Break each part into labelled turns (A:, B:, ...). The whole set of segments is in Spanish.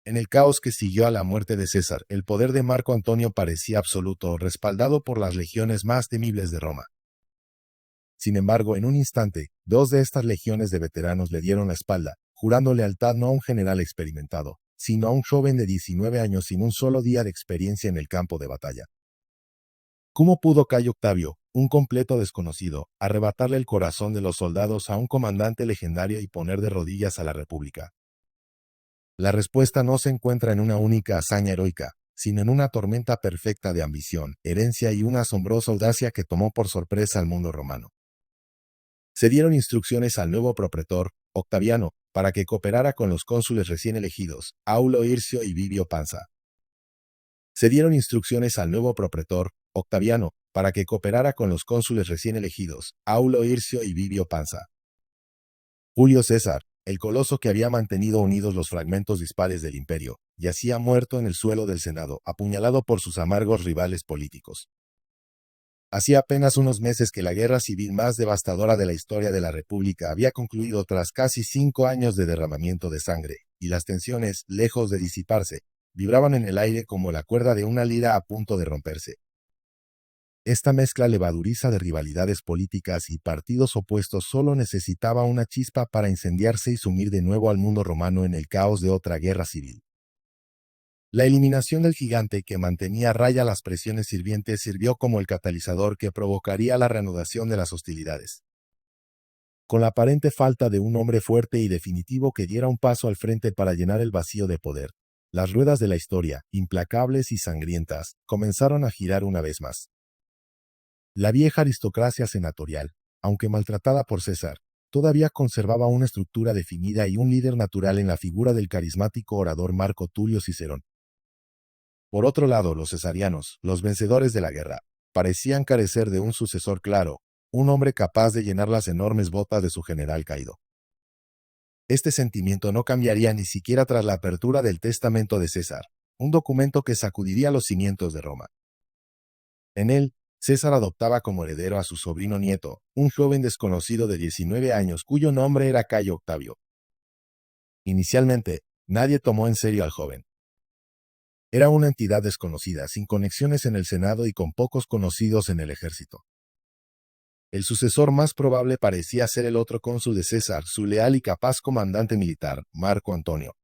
A: En el caos que siguió a la muerte de César, el poder de Marco Antonio parecía absoluto, respaldado por las legiones más temibles de Roma. Sin embargo, en un instante, dos de estas legiones de veteranos le dieron la espalda, jurando lealtad no a un general experimentado, sino a un joven de 19 años sin un solo día de experiencia en el campo de batalla. ¿Cómo pudo Cayo Octavio, un completo desconocido, arrebatarle el corazón de los soldados a un comandante legendario y poner de rodillas a la República? La respuesta no se encuentra en una única hazaña heroica, sino en una tormenta perfecta de ambición, herencia y una asombrosa audacia que tomó por sorpresa al mundo romano. Se dieron instrucciones al nuevo propretor, Octaviano, para que cooperara con los cónsules recién elegidos, Aulo Hircio y Vivio Pansa. Se dieron instrucciones al nuevo propretor, Octaviano, para que cooperara con los cónsules recién elegidos, Aulo Hircio y Vivio Pansa. Julio César, el coloso que había mantenido unidos los fragmentos dispares del imperio, yacía muerto en el suelo del Senado, apuñalado por sus amargos rivales políticos. Hacía apenas unos meses que la guerra civil más devastadora de la historia de la República había concluido tras casi 5 años de derramamiento de sangre, y las tensiones, lejos de disiparse, vibraban en el aire como la cuerda de una lira a punto de romperse. Esta mezcla levaduriza de rivalidades políticas y partidos opuestos solo necesitaba una chispa para incendiarse y sumir de nuevo al mundo romano en el caos de otra guerra civil. La eliminación del gigante que mantenía a raya las presiones hirvientes sirvió como el catalizador que provocaría la reanudación de las hostilidades. Con la aparente falta de un hombre fuerte y definitivo que diera un paso al frente para llenar el vacío de poder, las ruedas de la historia, implacables y sangrientas, comenzaron a girar una vez más. La vieja aristocracia senatorial, aunque maltratada por César, todavía conservaba una estructura definida y un líder natural en la figura del carismático orador Marco Tulio Cicerón. Por otro lado, los cesarianos, los vencedores de la guerra, parecían carecer de un sucesor claro, un hombre capaz de llenar las enormes botas de su general caído. Este sentimiento no cambiaría ni siquiera tras la apertura del Testamento de César, un documento que sacudiría los cimientos de Roma. En él, César adoptaba como heredero a su sobrino nieto, un joven desconocido de 19 años cuyo nombre era Cayo Octavio. Inicialmente, nadie tomó en serio al joven. Era una entidad desconocida, sin conexiones en el Senado y con pocos conocidos en el ejército. El sucesor más probable parecía ser el otro cónsul de César, su leal y capaz comandante militar, Marco Antonio.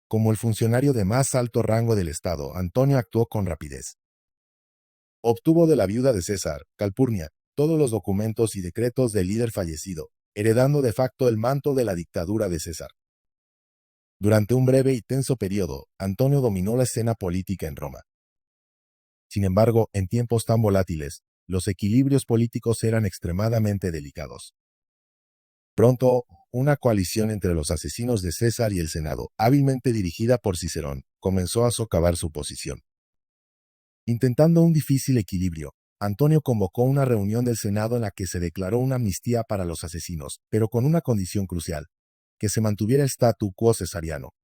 A: Como el funcionario de más alto rango del Estado, Antonio actuó con rapidez. Obtuvo de la viuda de César, Calpurnia, todos los documentos y decretos del líder fallecido, heredando de facto el manto de la dictadura de César. Durante un breve y tenso periodo, Antonio dominó la escena política en Roma. Sin embargo, en tiempos tan volátiles, los equilibrios políticos eran extremadamente delicados. Pronto, una coalición entre los asesinos de César y el Senado, hábilmente dirigida por Cicerón, comenzó a socavar su posición. Intentando un difícil equilibrio, Antonio convocó una reunión del Senado en la que se declaró una amnistía para los asesinos, pero con una condición crucial: que se mantuviera el statu quo cesariano.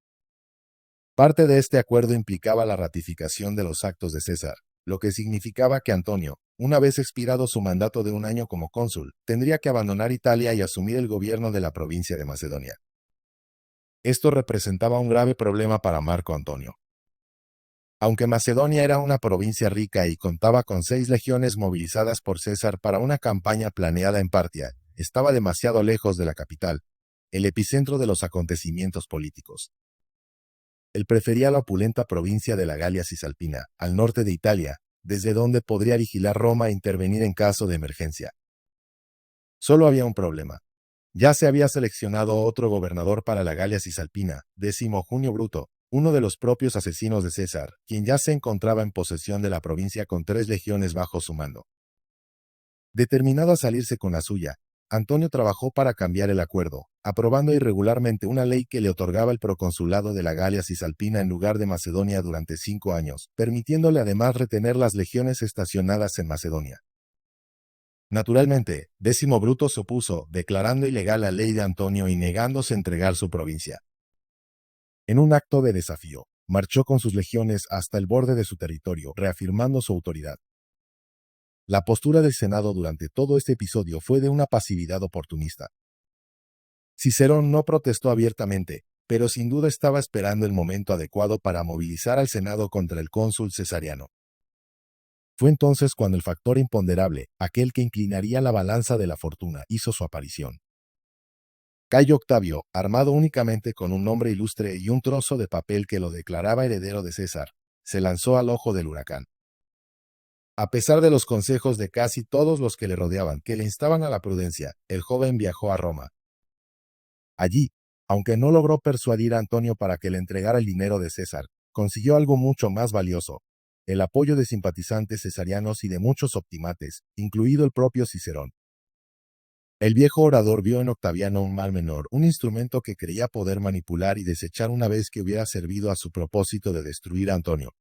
A: Parte de este acuerdo implicaba la ratificación de los actos de César, lo que significaba que Antonio, una vez expirado su mandato de un año como cónsul, tendría que abandonar Italia y asumir el gobierno de la provincia de Macedonia. Esto representaba un grave problema para Marco Antonio. Aunque Macedonia era una provincia rica y contaba con 6 legiones movilizadas por César para una campaña planeada en Partia, estaba demasiado lejos de la capital, el epicentro de los acontecimientos políticos. Él prefería la opulenta provincia de la Galia Cisalpina, al norte de Italia, desde donde podría vigilar Roma e intervenir en caso de emergencia. Solo había un problema. Ya se había seleccionado otro gobernador para la Galia Cisalpina, Décimo Junio Bruto, uno de los propios asesinos de César, quien ya se encontraba en posesión de la provincia con 3 legiones bajo su mando. Determinado a salirse con la suya, Antonio trabajó para cambiar el acuerdo, aprobando irregularmente una ley que le otorgaba el proconsulado de la Galia Cisalpina en lugar de Macedonia durante 5 años, permitiéndole además retener las legiones estacionadas en Macedonia. Naturalmente, Décimo Bruto se opuso, declarando ilegal la ley de Antonio y negándose a entregar su provincia. En un acto de desafío, marchó con sus legiones hasta el borde de su territorio, reafirmando su autoridad. La postura del Senado durante todo este episodio fue de una pasividad oportunista. Cicerón no protestó abiertamente, pero sin duda estaba esperando el momento adecuado para movilizar al Senado contra el cónsul cesariano. Fue entonces cuando el factor imponderable, aquel que inclinaría la balanza de la fortuna, hizo su aparición. Cayo Octavio, armado únicamente con un nombre ilustre y un trozo de papel que lo declaraba heredero de César, se lanzó al ojo del huracán. A pesar de los consejos de casi todos los que le rodeaban, que le instaban a la prudencia, el joven viajó a Roma. Allí, aunque no logró persuadir a Antonio para que le entregara el dinero de César, consiguió algo mucho más valioso: el apoyo de simpatizantes cesarianos y de muchos optimates, incluido el propio Cicerón. El viejo orador vio en Octaviano un mal menor, un instrumento que creía poder manipular y desechar una vez que hubiera servido a su propósito de destruir a Antonio.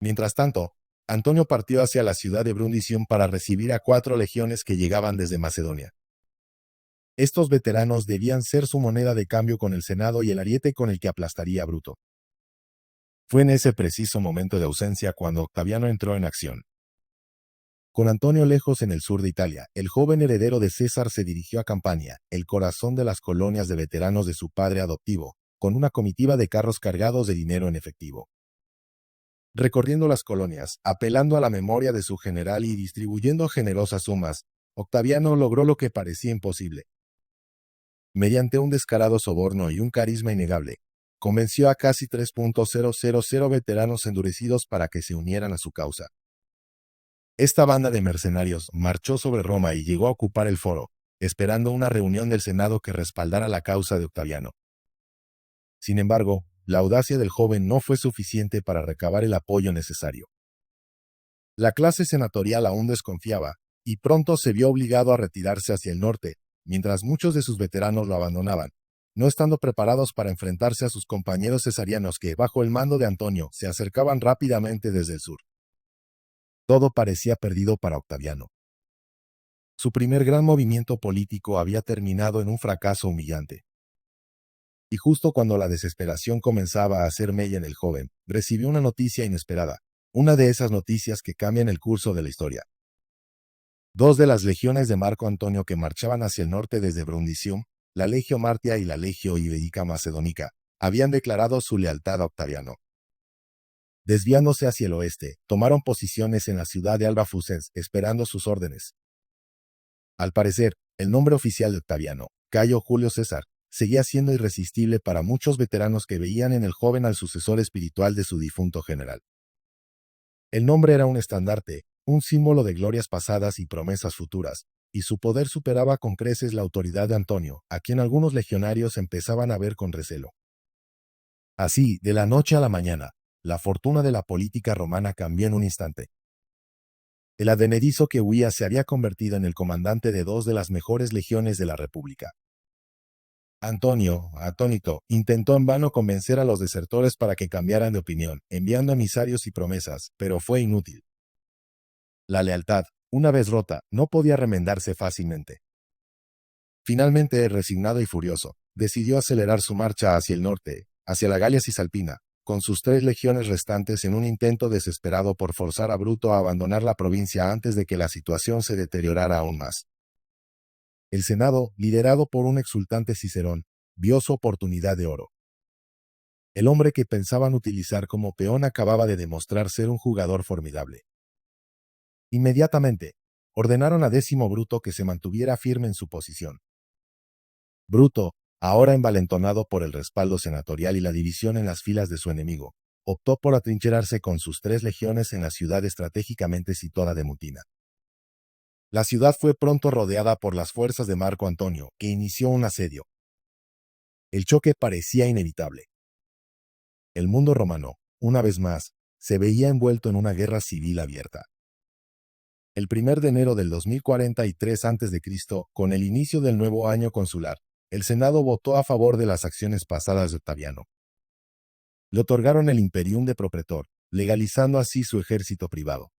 A: Mientras tanto, Antonio partió hacia la ciudad de Brundisium para recibir a 4 legiones que llegaban desde Macedonia. Estos veteranos debían ser su moneda de cambio con el Senado y el ariete con el que aplastaría a Bruto. Fue en ese preciso momento de ausencia cuando Octaviano entró en acción. Con Antonio lejos en el sur de Italia, el joven heredero de César se dirigió a Campania, el corazón de las colonias de veteranos de su padre adoptivo, con una comitiva de carros cargados de dinero en efectivo. Recorriendo las colonias, apelando a la memoria de su general y distribuyendo generosas sumas, Octaviano logró lo que parecía imposible. Mediante un descarado soborno y un carisma innegable, convenció a casi 3.000 veteranos endurecidos para que se unieran a su causa. Esta banda de mercenarios marchó sobre Roma y llegó a ocupar el foro, esperando una reunión del Senado que respaldara la causa de Octaviano. Sin embargo, la audacia del joven no fue suficiente para recabar el apoyo necesario. La clase senatorial aún desconfiaba, y pronto se vio obligado a retirarse hacia el norte, mientras muchos de sus veteranos lo abandonaban, no estando preparados para enfrentarse a sus compañeros cesarianos que, bajo el mando de Antonio, se acercaban rápidamente desde el sur. Todo parecía perdido para Octaviano. Su primer gran movimiento político había terminado en un fracaso humillante. Y justo cuando la desesperación comenzaba a hacer mella en el joven, recibió una noticia inesperada, una de esas noticias que cambian el curso de la historia. 2 de las legiones de Marco Antonio que marchaban hacia el norte desde Brundisium, la Legio Martia y la Legio Iberica Macedónica, habían declarado su lealtad a Octaviano. Desviándose hacia el oeste, tomaron posiciones en la ciudad de Alba Fusens, esperando sus órdenes. Al parecer, el nombre oficial de Octaviano, Cayo Julio César, seguía siendo irresistible para muchos veteranos que veían en el joven al sucesor espiritual de su difunto general. El nombre era un estandarte, un símbolo de glorias pasadas y promesas futuras, y su poder superaba con creces la autoridad de Antonio, a quien algunos legionarios empezaban a ver con recelo. Así, de la noche a la mañana, la fortuna de la política romana cambió en un instante. El advenedizo que huía se había convertido en el comandante de 2 de las mejores legiones de la República. Antonio, atónito, intentó en vano convencer a los desertores para que cambiaran de opinión, enviando emisarios y promesas, pero fue inútil. La lealtad, una vez rota, no podía remendarse fácilmente. Finalmente, resignado y furioso, decidió acelerar su marcha hacia el norte, hacia la Galia Cisalpina, con sus 3 legiones restantes en un intento desesperado por forzar a Bruto a abandonar la provincia antes de que la situación se deteriorara aún más. El Senado, liderado por un exultante Cicerón, vio su oportunidad de oro. El hombre que pensaban utilizar como peón acababa de demostrar ser un jugador formidable. Inmediatamente, ordenaron a Décimo Bruto que se mantuviera firme en su posición. Bruto, ahora envalentonado por el respaldo senatorial y la división en las filas de su enemigo, optó por atrincherarse con sus 3 legiones en la ciudad estratégicamente situada de Mutina. La ciudad fue pronto rodeada por las fuerzas de Marco Antonio, que inició un asedio. El choque parecía inevitable. El mundo romano, una vez más, se veía envuelto en una guerra civil abierta. El 1 de enero del 2043 a.C., con el inicio del nuevo año consular, el Senado votó a favor de las acciones pasadas de Octaviano. Le otorgaron el imperium de propretor, legalizando así su ejército privado.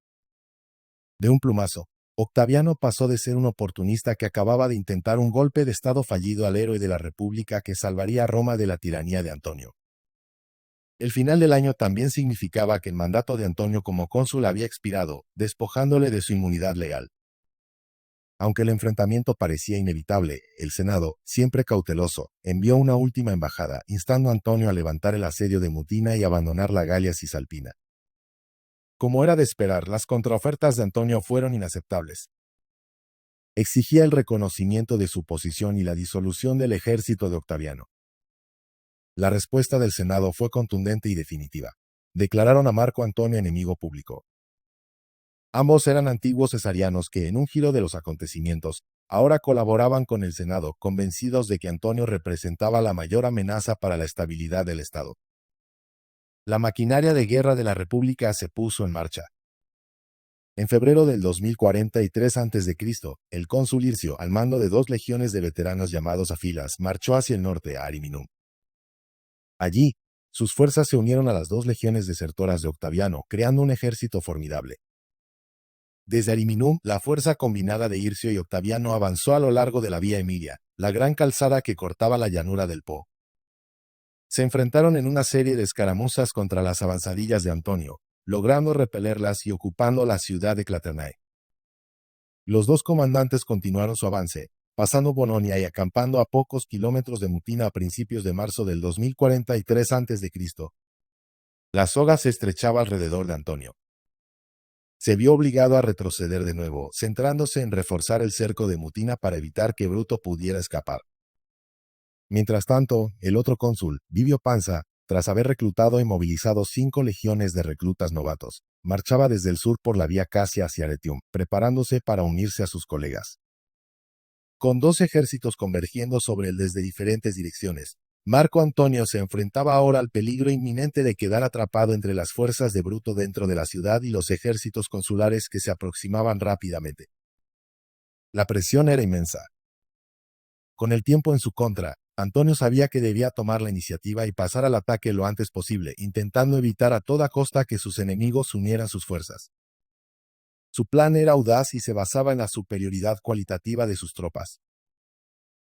A: De un plumazo, Octaviano pasó de ser un oportunista que acababa de intentar un golpe de estado fallido al héroe de la República que salvaría a Roma de la tiranía de Antonio. El final del año también significaba que el mandato de Antonio como cónsul había expirado, despojándole de su inmunidad legal. Aunque el enfrentamiento parecía inevitable, el Senado, siempre cauteloso, envió una última embajada, instando a Antonio a levantar el asedio de Mutina y abandonar la Galia Cisalpina. Como era de esperar, las contraofertas de Antonio fueron inaceptables. Exigía el reconocimiento de su posición y la disolución del ejército de Octaviano. La respuesta del Senado fue contundente y definitiva. Declararon a Marco Antonio enemigo público. Ambos eran antiguos cesarianos que, en un giro de los acontecimientos, ahora colaboraban con el Senado, convencidos de que Antonio representaba la mayor amenaza para la estabilidad del Estado. La maquinaria de guerra de la República se puso en marcha. En febrero del 2043 a.C., el cónsul Hircio, al mando de 2 legiones de veteranos llamados a filas, marchó hacia el norte a Ariminum. Allí, sus fuerzas se unieron a las 2 legiones desertoras de Octaviano, creando un ejército formidable. Desde Ariminum, la fuerza combinada de Hircio y Octaviano avanzó a lo largo de la Vía Emilia, la gran calzada que cortaba la llanura del Po. Se enfrentaron en una serie de escaramuzas contra las avanzadillas de Antonio, logrando repelerlas y ocupando la ciudad de Claternae. Los 2 comandantes continuaron su avance, pasando Bononia y acampando a pocos kilómetros de Mutina a principios de marzo del 2043 a.C. La soga se estrechaba alrededor de Antonio. Se vio obligado a retroceder de nuevo, centrándose en reforzar el cerco de Mutina para evitar que Bruto pudiera escapar. Mientras tanto, el otro cónsul, Vivio Pansa, tras haber reclutado y movilizado 5 legiones de reclutas novatos, marchaba desde el sur por la vía Casia hacia Aretium, preparándose para unirse a sus colegas. Con 2 ejércitos convergiendo sobre él desde diferentes direcciones, Marco Antonio se enfrentaba ahora al peligro inminente de quedar atrapado entre las fuerzas de Bruto dentro de la ciudad y los ejércitos consulares que se aproximaban rápidamente. La presión era inmensa. Con el tiempo en su contra, Antonio sabía que debía tomar la iniciativa y pasar al ataque lo antes posible, intentando evitar a toda costa que sus enemigos unieran sus fuerzas. Su plan era audaz y se basaba en la superioridad cualitativa de sus tropas.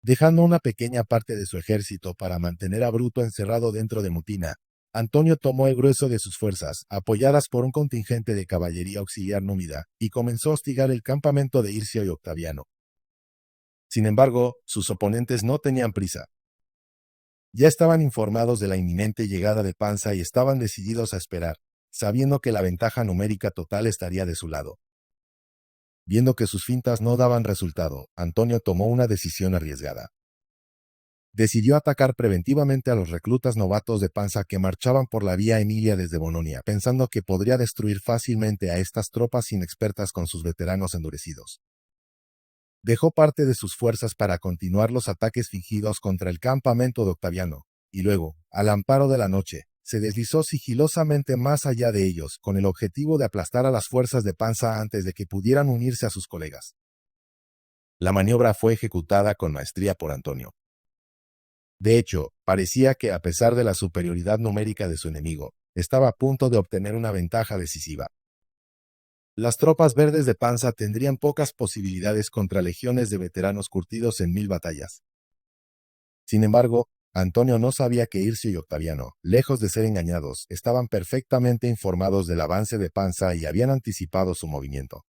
A: Dejando una pequeña parte de su ejército para mantener a Bruto encerrado dentro de Mutina, Antonio tomó el grueso de sus fuerzas, apoyadas por un contingente de caballería auxiliar númida, y comenzó a hostigar el campamento de Hircio y Octaviano. Sin embargo, sus oponentes no tenían prisa. Ya estaban informados de la inminente llegada de Pansa y estaban decididos a esperar, sabiendo que la ventaja numérica total estaría de su lado. Viendo que sus fintas no daban resultado, Antonio tomó una decisión arriesgada. Decidió atacar preventivamente a los reclutas novatos de Pansa que marchaban por la vía Emilia desde Bononia, pensando que podría destruir fácilmente a estas tropas inexpertas con sus veteranos endurecidos. Dejó parte de sus fuerzas para continuar los ataques fingidos contra el campamento de Octaviano, y luego, al amparo de la noche, se deslizó sigilosamente más allá de ellos, con el objetivo de aplastar a las fuerzas de Pansa antes de que pudieran unirse a sus colegas. La maniobra fue ejecutada con maestría por Antonio. De hecho, parecía que, a pesar de la superioridad numérica de su enemigo, estaba a punto de obtener una ventaja decisiva. Las tropas verdes de Pansa tendrían pocas posibilidades contra legiones de veteranos curtidos en 1000 batallas. Sin embargo, Antonio no sabía que Hircio y Octaviano, lejos de ser engañados, estaban perfectamente informados del avance de Pansa y habían anticipado su movimiento.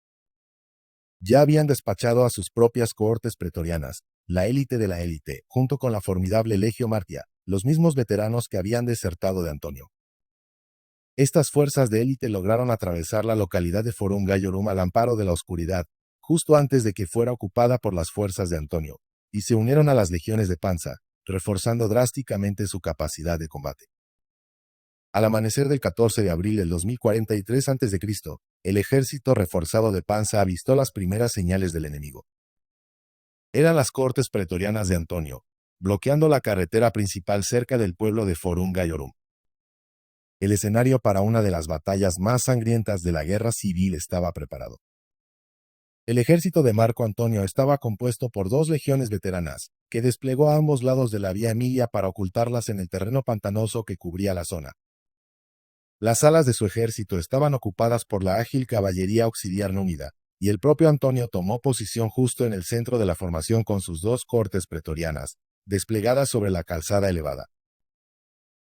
A: Ya habían despachado a sus propias cohortes pretorianas, la élite de la élite, junto con la formidable Legio Martia, los mismos veteranos que habían desertado de Antonio. Estas fuerzas de élite lograron atravesar la localidad de Forum Gallorum al amparo de la oscuridad, justo antes de que fuera ocupada por las fuerzas de Antonio, y se unieron a las legiones de Pansa, reforzando drásticamente su capacidad de combate. Al amanecer del 14 de abril del 2043 a.C., el ejército reforzado de Pansa avistó las primeras señales del enemigo. Eran las cohortes pretorianas de Antonio, bloqueando la carretera principal cerca del pueblo de Forum Gallorum. El escenario para una de las batallas más sangrientas de la guerra civil estaba preparado. El ejército de Marco Antonio estaba compuesto por 2 legiones veteranas, que desplegó a ambos lados de la vía Emilia para ocultarlas en el terreno pantanoso que cubría la zona. Las alas de su ejército estaban ocupadas por la ágil caballería auxiliar númida, y el propio Antonio tomó posición justo en el centro de la formación con sus 2 cohortes pretorianas, desplegadas sobre la calzada elevada.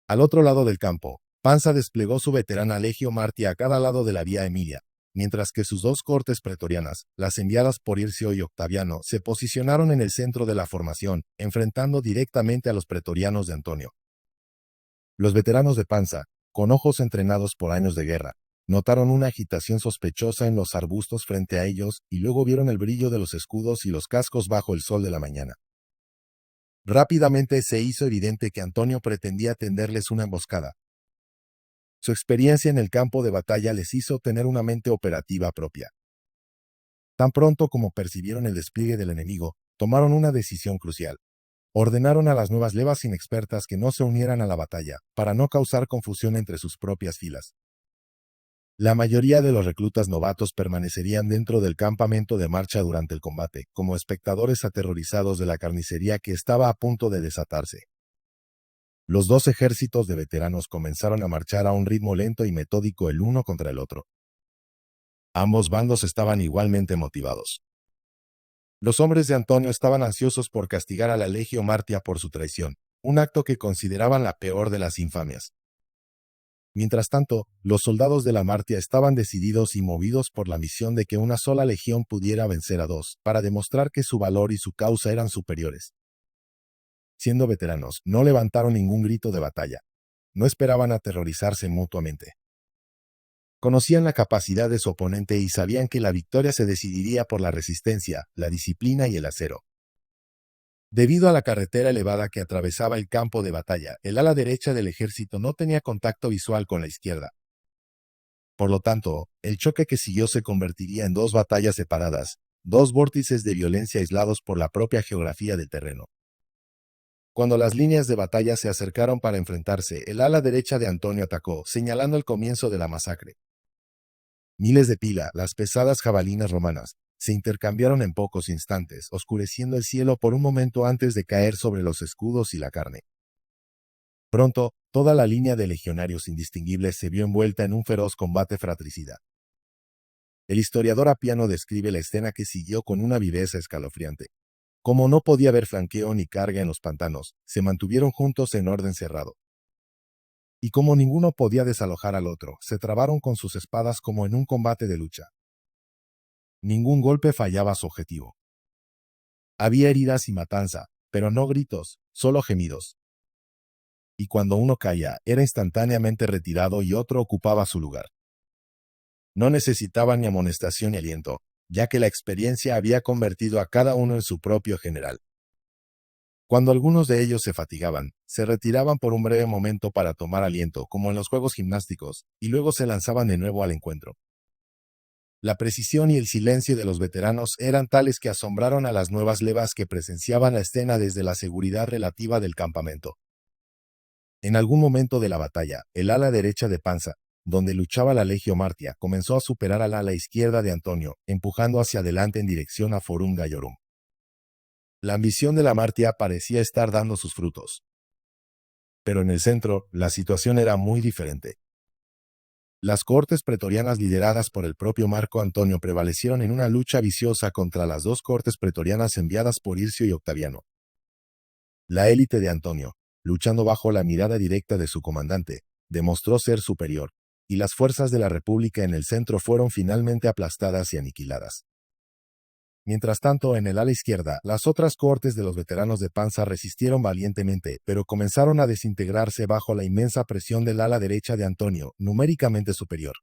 A: Al otro lado del campo, Pansa desplegó su veterana Legio Martia a cada lado de la vía Emilia, mientras que sus dos cortes pretorianas, las enviadas por Hircio y Octaviano, se posicionaron en el centro de la formación, enfrentando directamente a los pretorianos de Antonio. Los veteranos de Pansa, con ojos entrenados por años de guerra, notaron una agitación sospechosa en los arbustos frente a ellos y luego vieron el brillo de los escudos y los cascos bajo el sol de la mañana. Rápidamente se hizo evidente que Antonio pretendía tenderles una emboscada. Su experiencia en el campo de batalla les hizo tener una mente operativa propia. Tan pronto como percibieron el despliegue del enemigo, tomaron una decisión crucial. Ordenaron a las nuevas levas inexpertas que no se unieran a la batalla, para no causar confusión entre sus propias filas. La mayoría de los reclutas novatos permanecerían dentro del campamento de marcha durante el combate, como espectadores aterrorizados de la carnicería que estaba a punto de desatarse. Los dos ejércitos de veteranos comenzaron a marchar a un ritmo lento y metódico el uno contra el otro. Ambos bandos estaban igualmente motivados. Los hombres de Antonio estaban ansiosos por castigar a la Legio Martia por su traición, un acto que consideraban la peor de las infamias. Mientras tanto, los soldados de la Martia estaban decididos y movidos por la misión de que una sola legión pudiera vencer a dos, para demostrar que su valor y su causa eran superiores. Siendo veteranos, no levantaron ningún grito de batalla. No esperaban aterrorizarse mutuamente. Conocían la capacidad de su oponente y sabían que la victoria se decidiría por la resistencia, la disciplina y el acero. Debido a la carretera elevada que atravesaba el campo de batalla, el ala derecha del ejército no tenía contacto visual con la izquierda. Por lo tanto, el choque que siguió se convertiría en dos batallas separadas, dos vórtices de violencia aislados por la propia geografía del terreno. Cuando las líneas de batalla se acercaron para enfrentarse, el ala derecha de Antonio atacó, señalando el comienzo de la masacre. Miles de pila, las pesadas jabalinas romanas, se intercambiaron en pocos instantes, oscureciendo el cielo por un momento antes de caer sobre los escudos y la carne. Pronto, toda la línea de legionarios indistinguibles se vio envuelta en un feroz combate fratricida. El historiador Apiano describe la escena que siguió con una viveza escalofriante. Como no podía haber flanqueo ni carga en los pantanos, se mantuvieron juntos en orden cerrado. Y como ninguno podía desalojar al otro, se trabaron con sus espadas como en un combate de lucha. Ningún golpe fallaba su objetivo. Había heridas y matanza, pero no gritos, solo gemidos. Y cuando uno caía, era instantáneamente retirado y otro ocupaba su lugar. No necesitaban ni amonestación ni aliento, ya que la experiencia había convertido a cada uno en su propio general. Cuando algunos de ellos se fatigaban, se retiraban por un breve momento para tomar aliento, como en los juegos gimnásticos, y luego se lanzaban de nuevo al encuentro. La precisión y el silencio de los veteranos eran tales que asombraron a las nuevas levas que presenciaban la escena desde la seguridad relativa del campamento. En algún momento de la batalla, el ala derecha de Pansa, donde luchaba la Legio Martia, comenzó a superar al ala izquierda de Antonio, empujando hacia adelante en dirección a Forum Gallorum. La ambición de la Martia parecía estar dando sus frutos. Pero en el centro, la situación era muy diferente. Las cortes pretorianas lideradas por el propio Marco Antonio prevalecieron en una lucha viciosa contra las dos cortes pretorianas enviadas por Hircio y Octaviano. La élite de Antonio, luchando bajo la mirada directa de su comandante, demostró ser superior, y las fuerzas de la República en el centro fueron finalmente aplastadas y aniquiladas. Mientras tanto, en el ala izquierda, las otras cohortes de los veteranos de Pansa resistieron valientemente, pero comenzaron a desintegrarse bajo la inmensa presión del ala derecha de Antonio, numéricamente superior.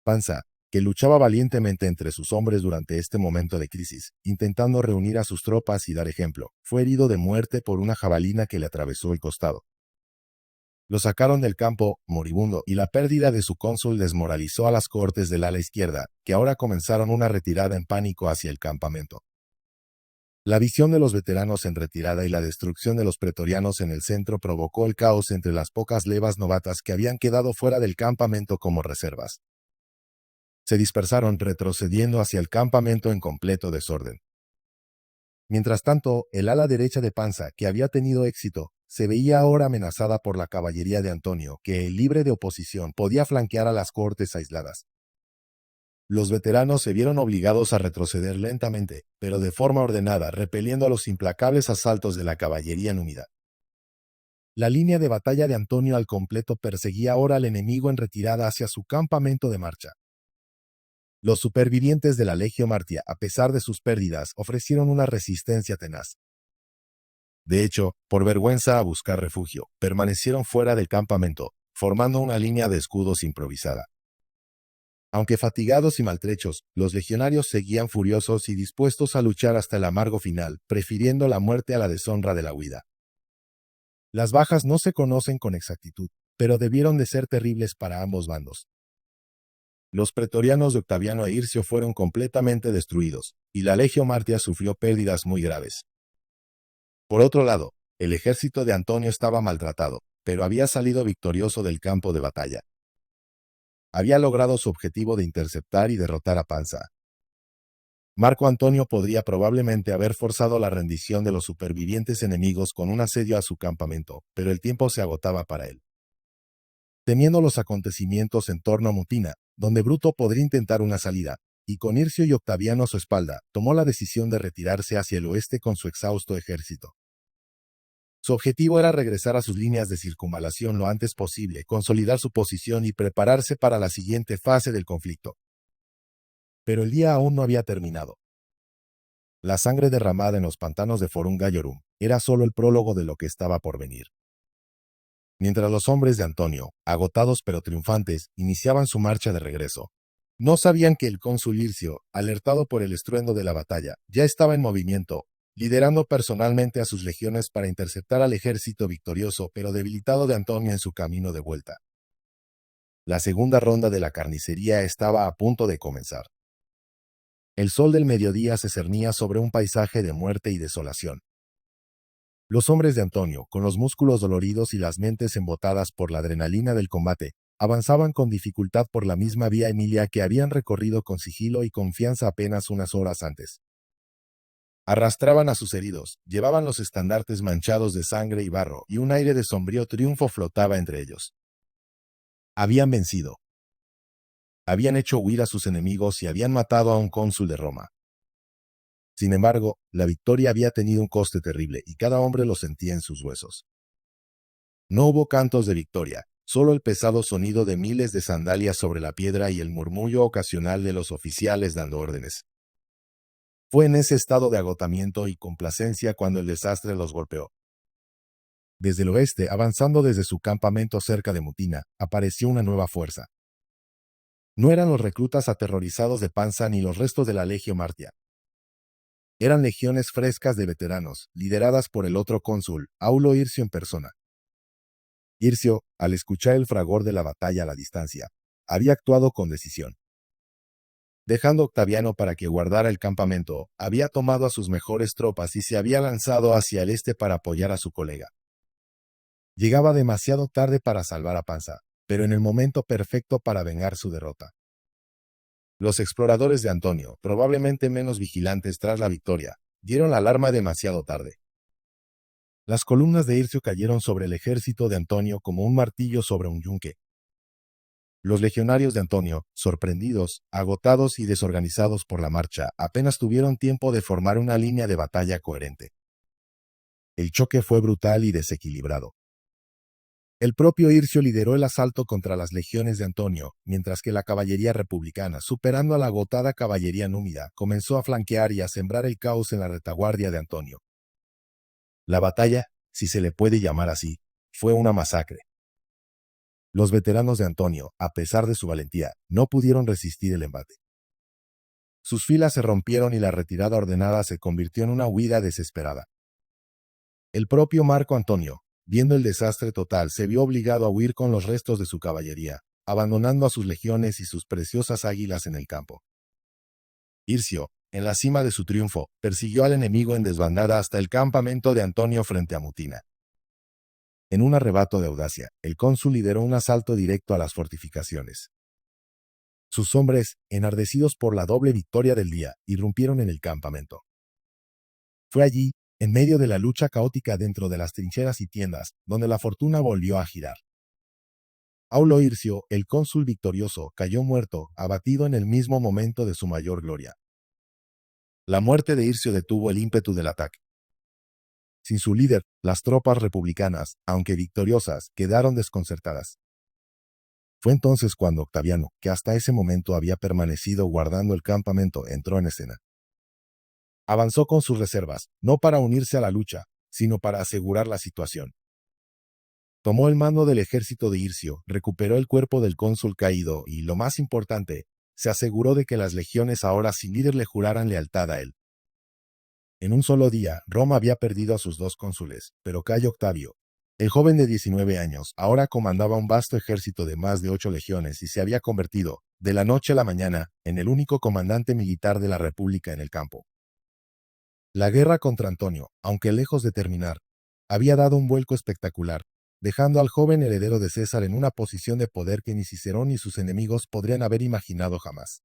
A: Pansa, que luchaba valientemente entre sus hombres durante este momento de crisis, intentando reunir a sus tropas y dar ejemplo, fue herido de muerte por una jabalina que le atravesó el costado. Lo sacaron del campo, moribundo, y la pérdida de su cónsul desmoralizó a las cohortes del ala izquierda, que ahora comenzaron una retirada en pánico hacia el campamento. La visión de los veteranos en retirada y la destrucción de los pretorianos en el centro provocó el caos entre las pocas levas novatas que habían quedado fuera del campamento como reservas. Se dispersaron retrocediendo hacia el campamento en completo desorden. Mientras tanto, el ala derecha de Pansa, que había tenido éxito, se veía ahora amenazada por la caballería de Antonio, que, libre de oposición, podía flanquear a las cohortes aisladas. Los veteranos se vieron obligados a retroceder lentamente, pero de forma ordenada, repeliendo a los implacables asaltos de la caballería númida. La línea de batalla de Antonio al completo perseguía ahora al enemigo en retirada hacia su campamento de marcha. Los supervivientes de la Legio Martia, a pesar de sus pérdidas, ofrecieron una resistencia tenaz. De hecho, por vergüenza a buscar refugio, permanecieron fuera del campamento, formando una línea de escudos improvisada. Aunque fatigados y maltrechos, los legionarios seguían furiosos y dispuestos a luchar hasta el amargo final, prefiriendo la muerte a la deshonra de la huida. Las bajas no se conocen con exactitud, pero debieron de ser terribles para ambos bandos. Los pretorianos de Octaviano e Hircio fueron completamente destruidos, y la Legio Martia sufrió pérdidas muy graves. Por otro lado, el ejército de Antonio estaba maltratado, pero había salido victorioso del campo de batalla. Había logrado su objetivo de interceptar y derrotar a Pansa. Marco Antonio podría probablemente haber forzado la rendición de los supervivientes enemigos con un asedio a su campamento, pero el tiempo se agotaba para él. Temiendo los acontecimientos en torno a Mutina, donde Bruto podría intentar una salida, y con Hircio y Octaviano a su espalda, tomó la decisión de retirarse hacia el oeste con su exhausto ejército. Su objetivo era regresar a sus líneas de circunvalación lo antes posible, consolidar su posición y prepararse para la siguiente fase del conflicto. Pero el día aún no había terminado. La sangre derramada en los pantanos de Forum Gallorum era solo el prólogo de lo que estaba por venir. Mientras los hombres de Antonio, agotados pero triunfantes, iniciaban su marcha de regreso, no sabían que el cónsul Hircio, alertado por el estruendo de la batalla, ya estaba en movimiento, liderando personalmente a sus legiones para interceptar al ejército victorioso pero debilitado de Antonio en su camino de vuelta. La segunda ronda de la carnicería estaba a punto de comenzar. El sol del mediodía se cernía sobre un paisaje de muerte y desolación. Los hombres de Antonio, con los músculos doloridos y las mentes embotadas por la adrenalina del combate, avanzaban con dificultad por la misma vía Emilia que habían recorrido con sigilo y confianza apenas unas horas antes. Arrastraban a sus heridos, llevaban los estandartes manchados de sangre y barro, y un aire de sombrío triunfo flotaba entre ellos. Habían vencido. Habían hecho huir a sus enemigos y habían matado a un cónsul de Roma. Sin embargo, la victoria había tenido un coste terrible y cada hombre lo sentía en sus huesos. No hubo cantos de victoria, solo el pesado sonido de miles de sandalias sobre la piedra y el murmullo ocasional de los oficiales dando órdenes. Fue en ese estado de agotamiento y complacencia cuando el desastre los golpeó. Desde el oeste, avanzando desde su campamento cerca de Mutina, apareció una nueva fuerza. No eran los reclutas aterrorizados de Pansa ni los restos de la Legio Martia. Eran legiones frescas de veteranos, lideradas por el otro cónsul, Aulo Hircio en persona. Hircio, al escuchar el fragor de la batalla a la distancia, había actuado con decisión. Dejando a Octaviano para que guardara el campamento, había tomado a sus mejores tropas y se había lanzado hacia el este para apoyar a su colega. Llegaba demasiado tarde para salvar a Pansa, pero en el momento perfecto para vengar su derrota. Los exploradores de Antonio, probablemente menos vigilantes tras la victoria, dieron la alarma demasiado tarde. Las columnas de Hircio cayeron sobre el ejército de Antonio como un martillo sobre un yunque. Los legionarios de Antonio, sorprendidos, agotados y desorganizados por la marcha, apenas tuvieron tiempo de formar una línea de batalla coherente. El choque fue brutal y desequilibrado. El propio Hircio lideró el asalto contra las legiones de Antonio, mientras que la caballería republicana, superando a la agotada caballería númida, comenzó a flanquear y a sembrar el caos en la retaguardia de Antonio. La batalla, si se le puede llamar así, fue una masacre. Los veteranos de Antonio, a pesar de su valentía, no pudieron resistir el embate. Sus filas se rompieron y la retirada ordenada se convirtió en una huida desesperada. El propio Marco Antonio, viendo el desastre total, se vio obligado a huir con los restos de su caballería, abandonando a sus legiones y sus preciosas águilas en el campo. Hircio, en la cima de su triunfo, persiguió al enemigo en desbandada hasta el campamento de Antonio frente a Mutina. En un arrebato de audacia, el cónsul lideró un asalto directo a las fortificaciones. Sus hombres, enardecidos por la doble victoria del día, irrumpieron en el campamento. Fue allí, en medio de la lucha caótica dentro de las trincheras y tiendas, donde la fortuna volvió a girar. Aulo Hircio, el cónsul victorioso, cayó muerto, abatido en el mismo momento de su mayor gloria. La muerte de Hircio detuvo el ímpetu del ataque. Sin su líder, las tropas republicanas, aunque victoriosas, quedaron desconcertadas. Fue entonces cuando Octaviano, que hasta ese momento había permanecido guardando el campamento, entró en escena. Avanzó con sus reservas, no para unirse a la lucha, sino para asegurar la situación. Tomó el mando del ejército de Hircio, recuperó el cuerpo del cónsul caído y, lo más importante, se aseguró de que las legiones ahora sin líder le juraran lealtad a él. En un solo día, Roma había perdido a sus 2 cónsules, pero Cayo Octavio, el joven de 19 años, ahora comandaba un vasto ejército de más de 8 legiones y se había convertido, de la noche a la mañana, en el único comandante militar de la República en el campo. La guerra contra Antonio, aunque lejos de terminar, había dado un vuelco espectacular, dejando al joven heredero de César en una posición de poder que ni Cicerón ni sus enemigos podrían haber imaginado jamás.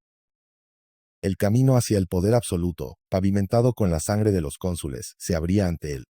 A: El camino hacia el poder absoluto, pavimentado con la sangre de los cónsules, se abría ante él.